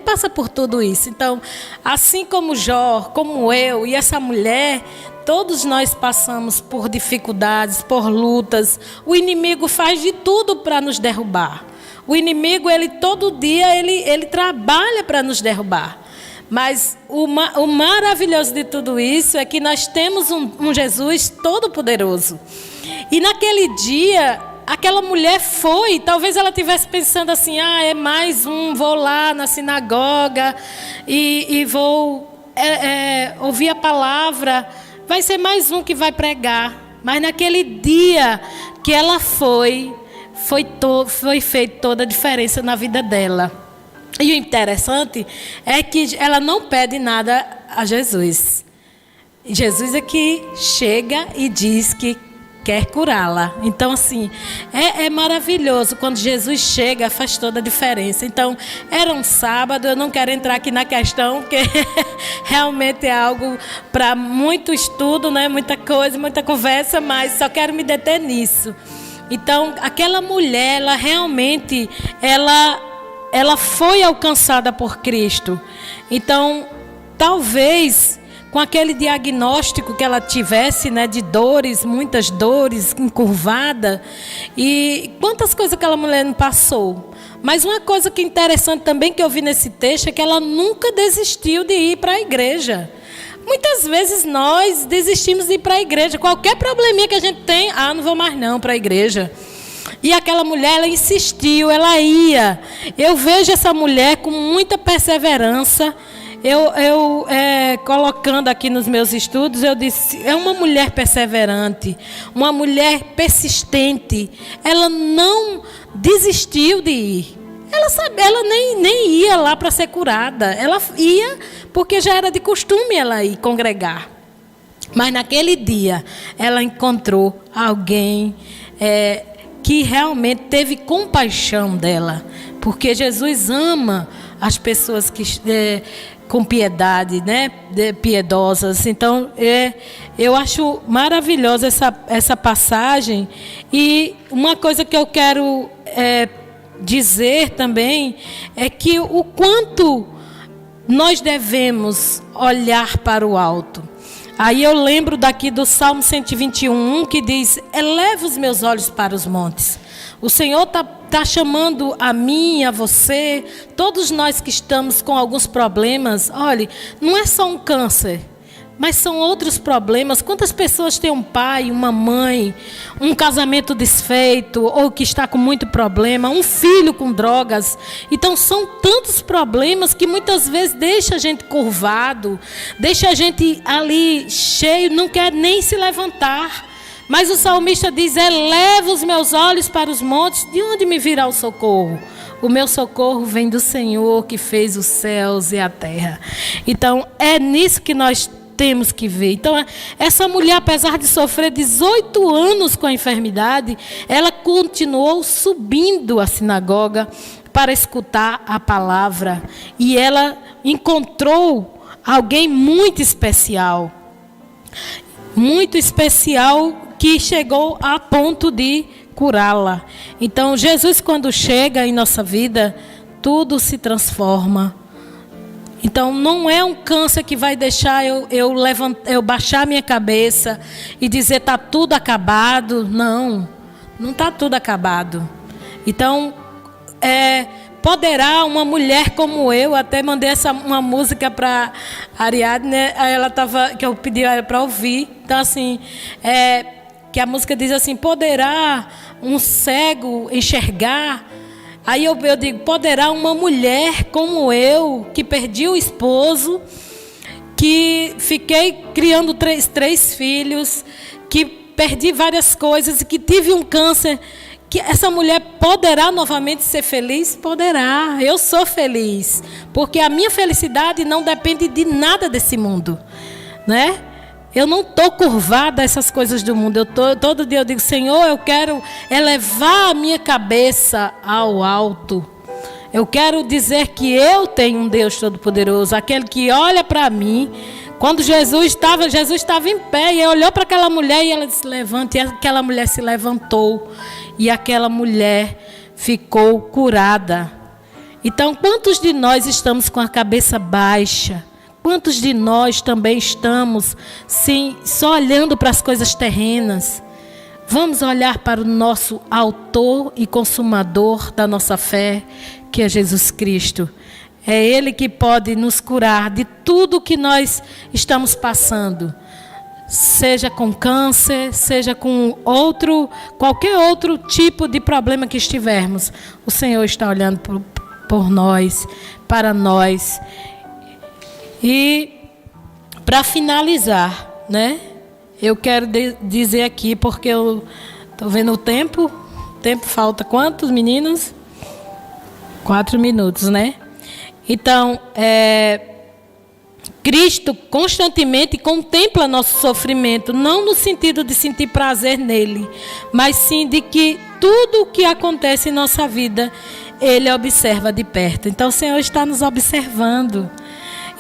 passa por tudo isso. Então, assim como Jó, como eu e essa mulher, todos nós passamos por dificuldades, por lutas. O inimigo faz de tudo para nos derrubar. O inimigo, todo dia ele trabalha para nos derrubar. Mas o maravilhoso de tudo isso é que nós temos um Jesus todo-poderoso. E naquele dia, aquela mulher foi, talvez ela estivesse pensando assim, é mais um, vou lá na sinagoga e vou ouvir a palavra, vai ser mais um que vai pregar. Mas naquele dia que ela foi feita toda a diferença na vida dela. E o interessante é que ela não pede nada a Jesus. Jesus é que chega e diz que quer curá-la. Então, assim, é maravilhoso. Quando Jesus chega, faz toda a diferença. Então, era um sábado. Eu não quero entrar aqui na questão, porque realmente é algo para muito estudo, né? Muita coisa, muita conversa, mas só quero me deter nisso. Então, aquela mulher, ela realmente, ela foi alcançada por Cristo. Então, talvez com aquele diagnóstico que ela tivesse, né, de dores, muitas dores, encurvada, e quantas coisas aquela mulher não passou. Mas uma coisa que é interessante também que eu vi nesse texto é que ela nunca desistiu de ir para a igreja. Muitas vezes nós desistimos de ir para a igreja. Qualquer probleminha que a gente tem, não vou mais não para a igreja. E aquela mulher, ela insistiu, ela ia. Eu vejo essa mulher com muita perseverança. colocando aqui nos meus estudos, eu disse, é uma mulher perseverante, uma mulher persistente. Ela não desistiu de ir. Ela nem ia lá para ser curada. Ela ia porque já era de costume ela ir congregar. Mas naquele dia, ela encontrou alguém que realmente teve compaixão dela. Porque Jesus ama as pessoas que com piedade, né, piedosas. Então, eu acho maravilhosa essa passagem. E uma coisa que eu quero dizer também é que o quanto nós devemos olhar para o alto. Aí eu lembro daqui do Salmo 121, que diz, eleva os meus olhos para os montes. O Senhor está chamando a mim, a você, todos nós que estamos com alguns problemas. Olhe, não é só um câncer, mas são outros problemas. Quantas pessoas têm um pai, uma mãe, um casamento desfeito, ou que está com muito problema, um filho com drogas. Então são tantos problemas que muitas vezes deixa a gente curvado, deixa a gente ali cheio, não quer nem se levantar. Mas o salmista diz, eleva os meus olhos para os montes, de onde me virá o socorro? O meu socorro vem do Senhor que fez os céus e a terra. Então, é nisso que nós temos que ver. Então, essa mulher, apesar de sofrer 18 anos com a enfermidade, ela continuou subindo à sinagoga para escutar a palavra. E ela encontrou alguém muito especial. Muito especial, que chegou a ponto de curá-la. Então, Jesus, quando chega em nossa vida, tudo se transforma. Então, não é um câncer que vai deixar eu baixar minha cabeça e dizer está tudo acabado. Não está tudo acabado. Então, poderá uma mulher como eu, até mandei uma música para a Ariadne, ela que eu pedi para ouvir. Então, assim, que a música diz assim, poderá um cego enxergar? Aí eu digo, poderá uma mulher como eu, que perdi o esposo, que fiquei criando três filhos, que perdi várias coisas, que tive um câncer, que essa mulher poderá novamente ser feliz? Poderá, eu sou feliz, porque a minha felicidade não depende de nada desse mundo, né? Eu não estou curvada a essas coisas do mundo. Todo dia eu digo, Senhor, eu quero elevar a minha cabeça ao alto. Eu quero dizer que eu tenho um Deus Todo-Poderoso, aquele que olha para mim. Quando Jesus estava em pé, e ele olhou para aquela mulher e ela disse, levanta. E aquela mulher se levantou. E aquela mulher ficou curada. Então, quantos de nós estamos com a cabeça baixa? Quantos de nós também estamos só olhando para as coisas terrenas? Vamos olhar para o nosso autor e consumador da nossa fé, que é Jesus Cristo. É Ele que pode nos curar de tudo que nós estamos passando. Seja com câncer, seja com qualquer outro tipo de problema que estivermos. O Senhor está olhando por nós, para nós. E para finalizar, né? Eu quero dizer aqui, porque eu estou vendo o tempo. O tempo falta quantos, meninos? 4 minutos, né? Então, Cristo constantemente contempla nosso sofrimento, não no sentido de sentir prazer nele, mas sim de que tudo o que acontece em nossa vida, Ele observa de perto. Então, o Senhor está nos observando.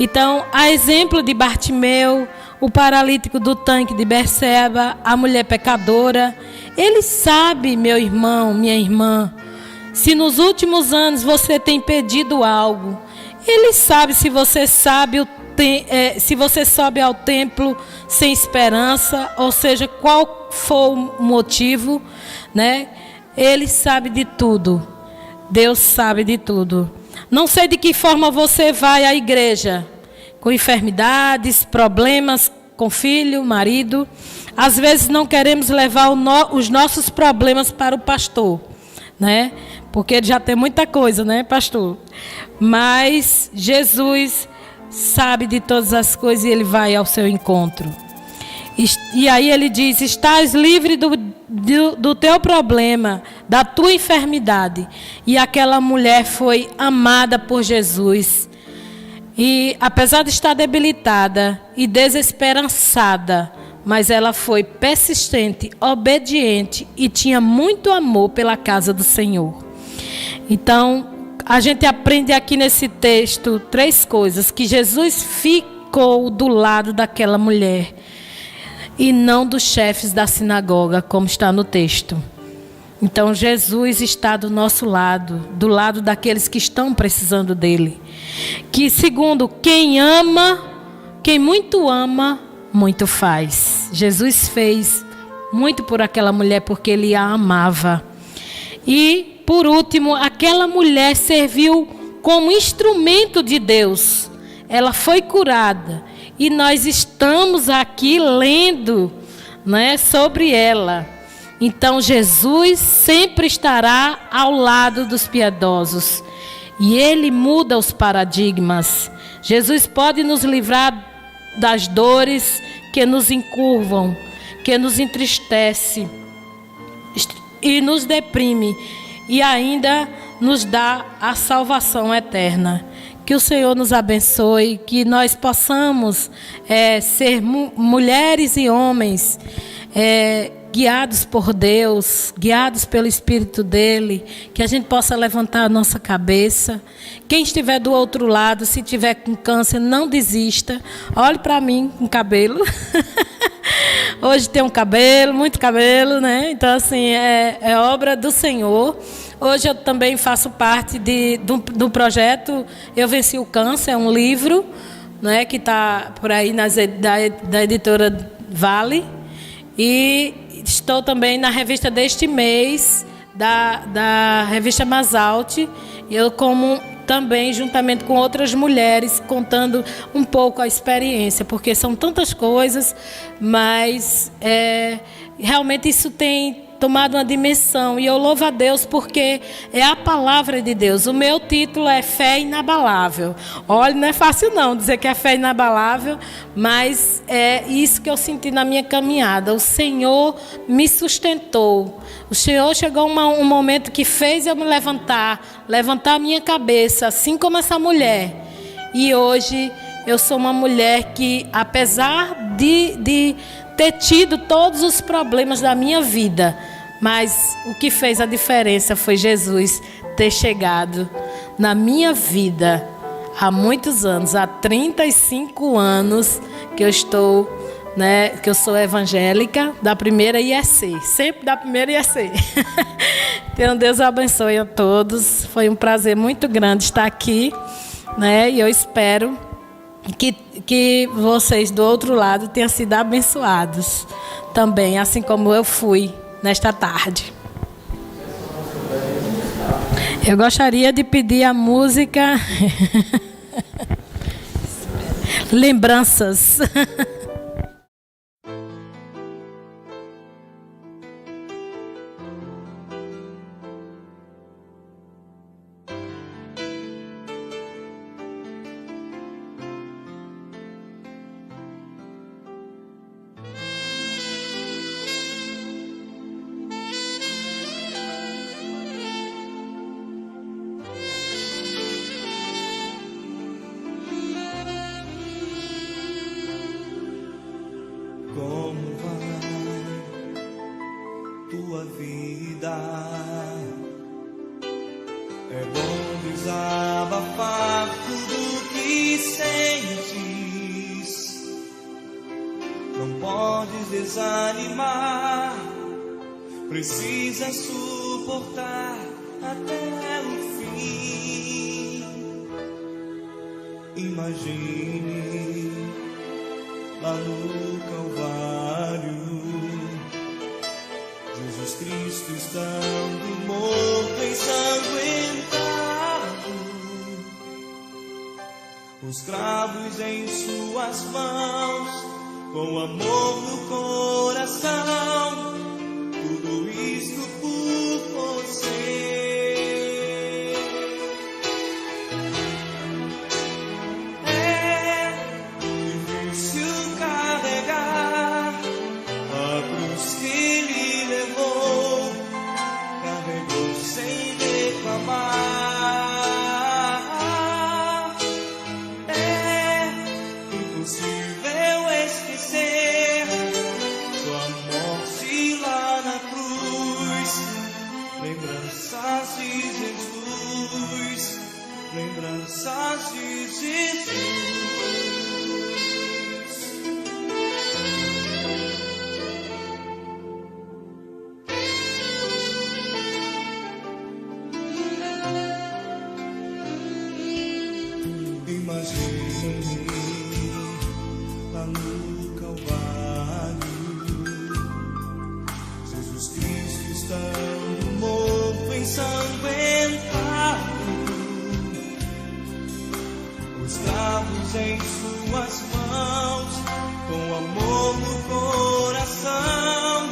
Então, a exemplo de Bartimeu, o paralítico do tanque de Berseba, a mulher pecadora, Ele sabe, meu irmão, minha irmã, se nos últimos anos você tem pedido algo. Ele sabe se você se você sobe ao templo sem esperança, ou seja, qual for o motivo, né? Ele sabe de tudo. Deus sabe de tudo. Não sei de que forma você vai à igreja, com enfermidades, problemas com filho, marido. Às vezes não queremos levar os nossos problemas para o pastor, né? Porque ele já tem muita coisa, né, pastor? Mas Jesus sabe de todas as coisas e Ele vai ao seu encontro. E aí Ele diz: estás livre do teu problema, da tua enfermidade. E aquela mulher foi amada por Jesus. E apesar de estar debilitada e desesperançada, mas ela foi persistente, obediente e tinha muito amor pela casa do Senhor. Então, a gente aprende aqui nesse texto 3 coisas: que Jesus ficou do lado daquela mulher e não dos chefes da sinagoga, como está no texto. Então, Jesus está do nosso lado, do lado daqueles que estão precisando dele. Que, segundo, quem muito ama, muito faz. Jesus fez muito por aquela mulher porque ele a amava. E, por último, aquela mulher serviu como instrumento de Deus. Ela foi curada. E nós estamos aqui lendo, né, sobre ela. Então, Jesus sempre estará ao lado dos piedosos. E Ele muda os paradigmas. Jesus pode nos livrar das dores que nos encurvam, que nos entristece e nos deprime. E ainda nos dá a salvação eterna. Que o Senhor nos abençoe, que nós possamos ser mulheres e homens guiados por Deus, guiados pelo Espírito dEle, que a gente possa levantar a nossa cabeça. Quem estiver do outro lado, se tiver com câncer, não desista. Olhe para mim com cabelo. Hoje tem muito cabelo, né? Então, assim, é obra do Senhor. Hoje eu também faço parte do projeto Eu Venci o Câncer, é um livro, né, que está por aí da editora Vale. E estou também na revista deste mês, da revista Masalte. Eu também, juntamente com outras mulheres, contando um pouco a experiência, porque são tantas coisas, mas realmente isso tem tomado uma dimensão, e eu louvo a Deus porque é a palavra de Deus. O meu título é Fé Inabalável. Olha, não é fácil não dizer que é fé inabalável, mas é isso que eu senti na minha caminhada. O Senhor me sustentou. O Senhor chegou um momento que fez eu me levantar a minha cabeça, assim como essa mulher. E hoje eu sou uma mulher que, apesar de ter tido todos os problemas da minha vida, mas o que fez a diferença foi Jesus ter chegado na minha vida há muitos anos, há 35 anos que eu estou, né, que eu sou evangélica da primeira IEC, sempre da primeira IEC. Então, Deus abençoe a todos. Foi um prazer muito grande estar aqui, né, e eu espero que vocês do outro lado tenham sido abençoados também, assim como eu fui nesta tarde. Eu gostaria de pedir a música Lembranças. É bom desabafar tudo que sentes. Não podes desanimar, precisa suportar até o fim. Imagine lá no Calvário, Jesus Cristo estando morto, ensanguentado, os cravos em suas mãos, com amor no coração, tudo isto por você. É amados em suas mãos, com amor no coração,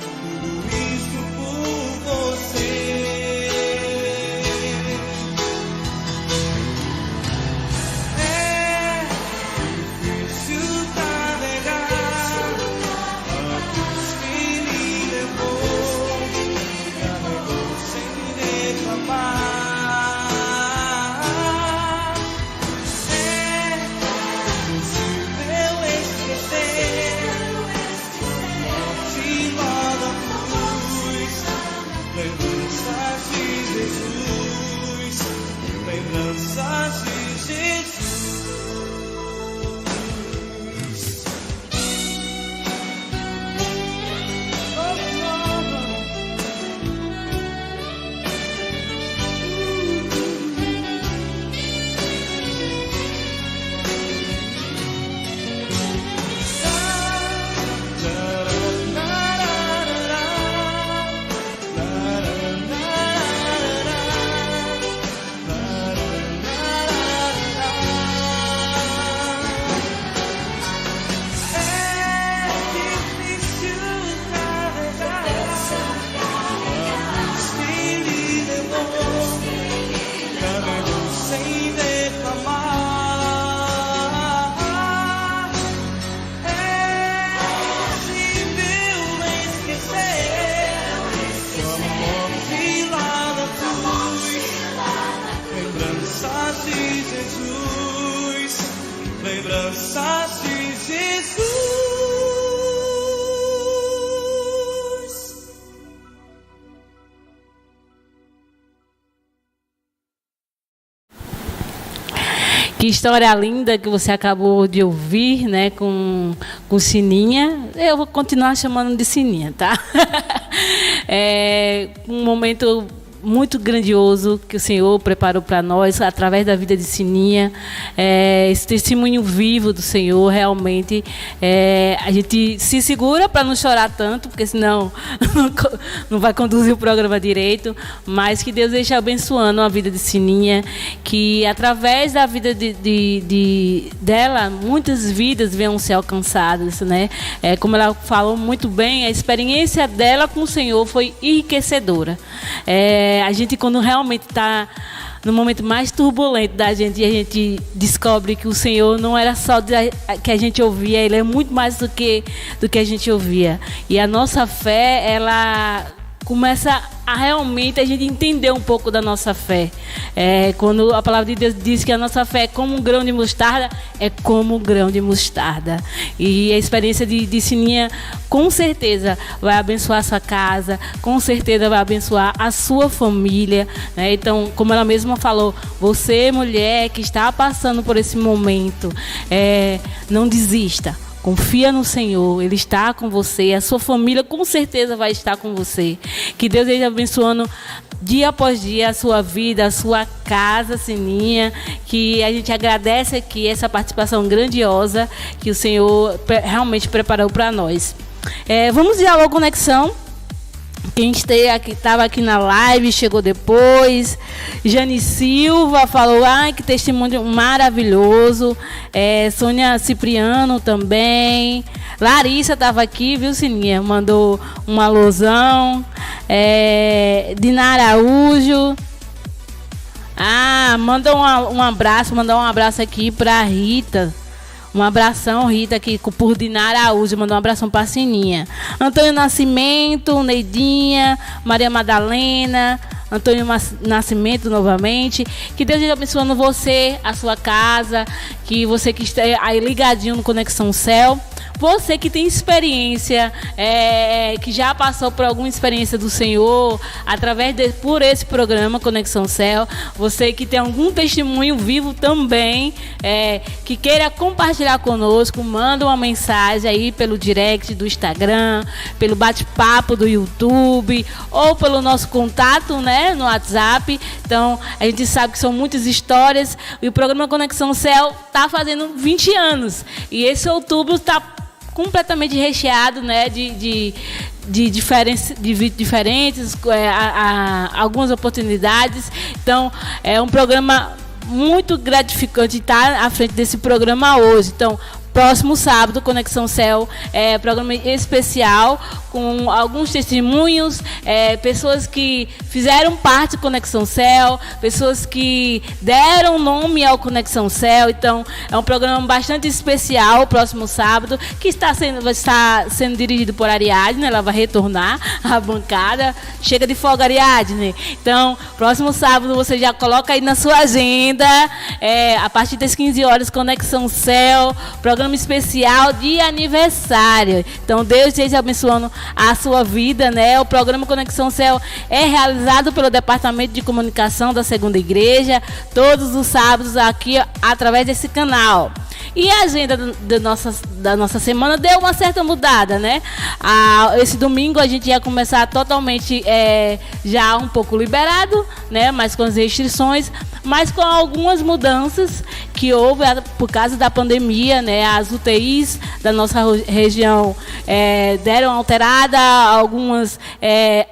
tudo isso por você. É difícil navegar, antes que me levou, navegou sem reclamar. Lembranças de Jesus. Lembranças de Jesus. Que história linda que você acabou de ouvir, né, com Sininha. Eu vou continuar chamando de Sininha, tá? É um momento muito grandioso que o Senhor preparou para nós através da vida de Sininha, esse testemunho vivo do Senhor. Realmente a gente se segura para não chorar tanto, porque senão não vai conduzir o programa direito, mas que Deus esteja abençoando a vida de Sininha, que através da vida dela muitas vidas venham ser alcançadas, né? Como ela falou muito bem, a experiência dela com o Senhor foi enriquecedora. A gente, quando realmente está no momento mais turbulento da gente, e a gente descobre que o Senhor não era só que a gente ouvia, Ele é muito mais do que a gente ouvia. E a nossa fé, ela começa a realmente a gente entender um pouco da nossa fé. Quando a palavra de Deus diz que a nossa fé é como um grão de mostarda, é como um grão de mostarda. E a experiência de Sininha, com certeza, vai abençoar a sua casa, com certeza vai abençoar a sua família, né? Então, como ela mesma falou, você, mulher, que está passando por esse momento, não desista. Confia no Senhor, Ele está com você, a sua família com certeza vai estar com você. Que Deus esteja abençoando dia após dia a sua vida, a sua casa, Sininha. Que a gente agradece aqui essa participação grandiosa que o Senhor realmente preparou para nós. Vamos dialogar conexão. Quem estava aqui na live, chegou depois. Jane Silva falou, que testemunho maravilhoso. Sônia Cipriano também. Larissa estava aqui, viu, Sininha? Mandou um alôzão. Dinara Araújo. Manda um abraço, mandar um abraço aqui para Rita. Um abração, Rita, aqui por Dinara Araújo. Mandou um abração para Sininha. Antônio Nascimento, Neidinha, Maria Madalena, Antônio Nascimento novamente. Que Deus esteja abençoando você, a sua casa. Que você que está aí ligadinho no Conexão Céu. Você que tem experiência, que já passou por alguma experiência do Senhor, por esse programa Conexão Céu. Você que tem algum testemunho vivo também, que queira compartilhar conosco, manda uma mensagem aí pelo direct do Instagram, pelo bate-papo do YouTube, ou pelo nosso contato, né, no WhatsApp. Então, a gente sabe que são muitas histórias, e o programa Conexão Céu está fazendo 20 anos. E esse outubro está completamente recheado, né, de diferentes, algumas oportunidades. Então, é um programa muito gratificante estar à frente desse programa hoje. Então, próximo sábado, Conexão Céu, programa especial com alguns testemunhos, pessoas que fizeram parte do Conexão Céu, pessoas que deram nome ao Conexão Céu. Então, é um programa bastante especial, próximo sábado, que está sendo dirigido por Ariadne. Ela vai retornar à bancada. Chega de folga, Ariadne. Então, próximo sábado, você já coloca aí na sua agenda, a partir das 15 horas, Conexão Céu, programa especial de aniversário. Então, Deus esteja abençoando a sua vida, né? O programa Conexão Céu é realizado pelo Departamento de Comunicação da Segunda Igreja, todos os sábados aqui, através desse canal. E a agenda da nossa semana deu uma certa mudada, né? Esse domingo a gente ia começar totalmente já um pouco liberado, né? Mas com as restrições, mas com algumas mudanças que houve por causa da pandemia, né? As UTIs da nossa região deram alterada, algumas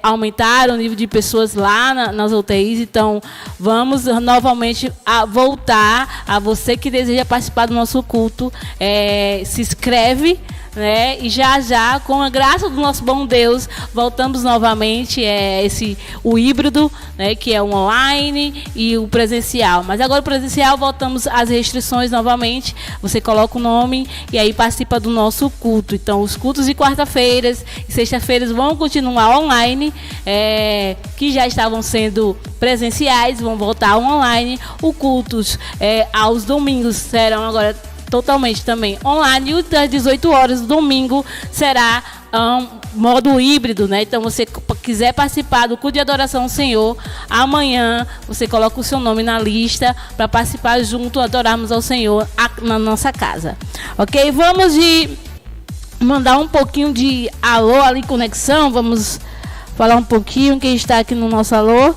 aumentaram o nível de pessoas lá nas UTIs. Então, vamos novamente voltar a você que deseja participar do nosso culto, se inscreve, né? E já, com a graça do nosso bom Deus, voltamos novamente o híbrido, né? Que é o online e o presencial. Mas agora o presencial, voltamos às restrições novamente. Você coloca o nome e aí participa do nosso culto. Então, os cultos de quarta-feiras e sexta-feiras vão continuar online, que já estavam sendo presenciais, vão voltar online. Os cultos aos domingos serão agora totalmente também online. E das 18 horas do domingo será modo híbrido, né? Então, você quiser participar do culto de adoração ao Senhor, amanhã você coloca o seu nome na lista para participar junto, adorarmos ao Senhor na nossa casa. Ok? Vamos mandar um pouquinho de alô ali, conexão. Vamos falar um pouquinho quem está aqui no nosso alô.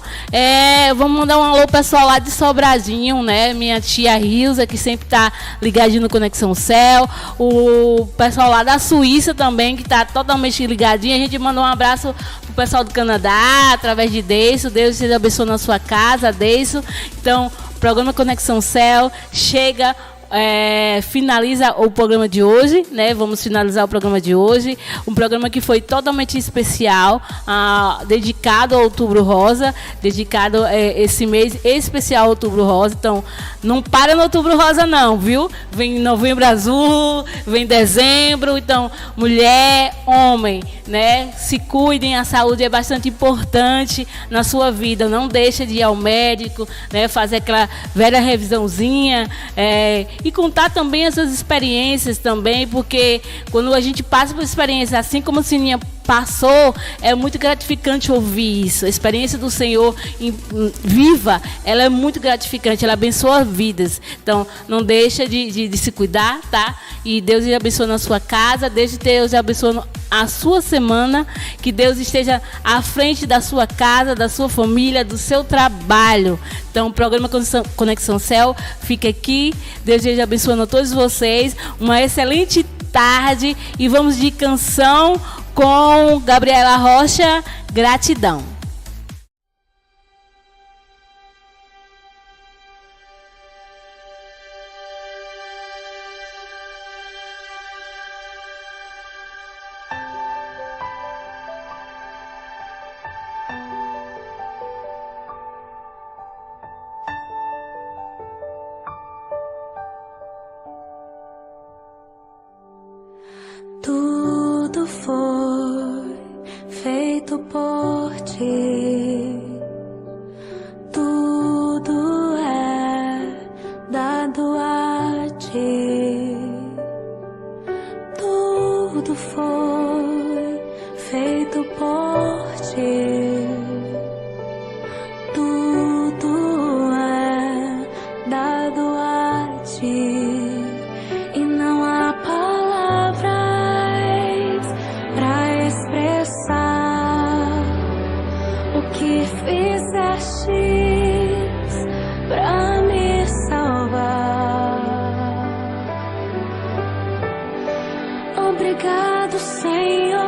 Vamos mandar um alô pessoal lá de Sobradinho, né? Minha tia Rilza, que sempre está ligadinho no Conexão Céu. O pessoal lá da Suíça também, que está totalmente ligadinho. A gente manda um abraço pro pessoal do Canadá, através de Deiso. Deus te abençoe na sua casa, Deiso. Então, o programa Conexão Céu chega... finaliza o programa de hoje, né? Vamos finalizar o programa de hoje, um programa que foi totalmente especial, dedicado ao Outubro Rosa, dedicado esse mês especial ao Outubro Rosa. Então, não para no Outubro Rosa não, viu? Vem Novembro Azul, vem Dezembro. Então, mulher, homem, né? Se cuidem, a saúde é bastante importante na sua vida. Não deixa de ir ao médico, né? Fazer aquela velha revisãozinha, e contar também essas experiências também, porque quando a gente passa por experiências assim como a Sininha passou, é muito gratificante ouvir isso. A experiência do Senhor viva, ela é muito gratificante, ela abençoa vidas. Então, não deixa de se cuidar, tá? E Deus te abençoe na sua casa, Deus te abençoe a sua semana, que Deus esteja à frente da sua casa, da sua família, do seu trabalho. Então, o programa Conexão Céu fica aqui. Deus esteja abençoando a todos vocês. Uma excelente tarde e vamos de canção com Gabriela Rocha, Gratidão. Tudo foi feito por ti, tudo é dado a ti, tudo foi feito por ti, tudo é dado a ti. Que fizestes pra me salvar. Obrigado, Senhor,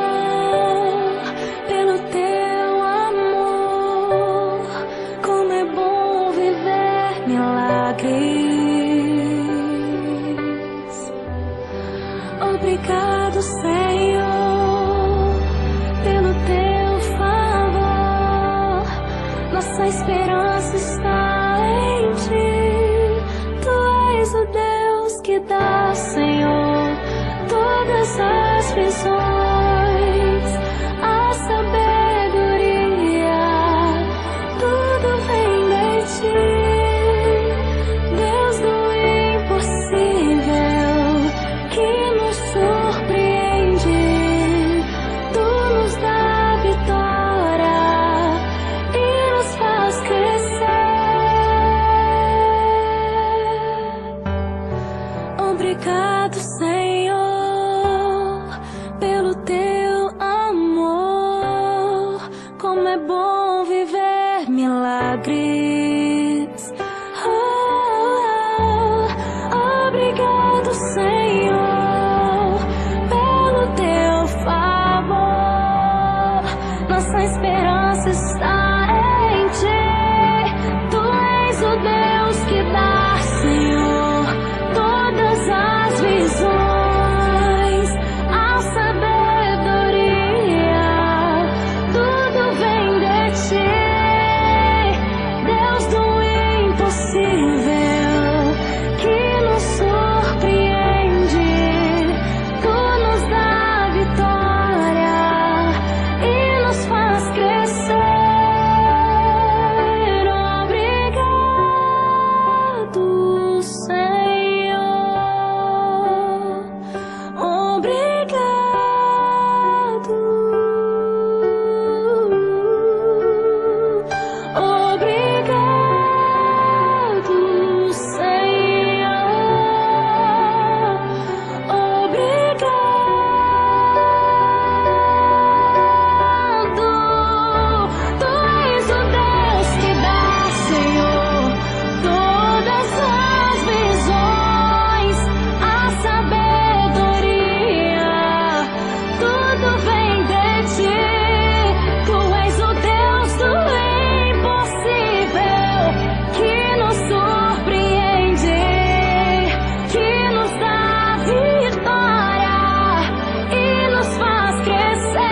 pelo teu amor. Como é bom viver milagres. Obrigado, Senhor, pelo teu favor. Nossa esperança está em ti. Tu és o Deus que dá, Senhor, todas as visões, a sabedoria, tudo vem de ti. Deus do impossível, que nos surpreende, tu nos dá vitória e nos faz crescer. Obrigado, Senhor, pelo teu amor. Como é bom viver milagres. Obrigado, Senhor, pelo teu favor. Nossa esperança está em ti. Tu és o Deus que dá, Senhor, todas as visões, a sabedoria, tudo vem de ti. Deus do impossível, que nos surpreende, tu nos dá vitória e nos faz crescer. Obrigado, Senhor. Obrigado. Obrigado, Senhor. Obrigado. Tu és o Deus que dá, Senhor, todas as visões, a sabedoria, tudo vem de ti. Tu és o Deus do impossível, que nos surpreende, que nos dá vitória e nos faz crescer.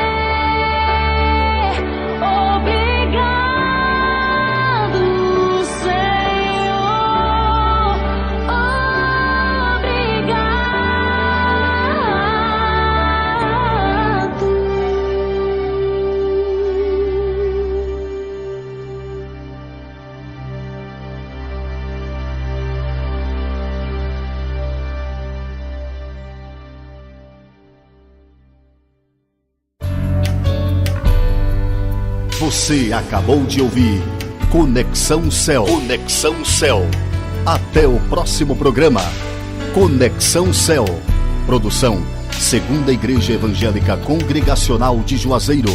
Obrigado, Senhor. Você acabou de ouvir Conexão Céu. Conexão Céu. Até o próximo programa. Conexão Céu. Produção Segunda Igreja Evangélica Congregacional de Juazeiro.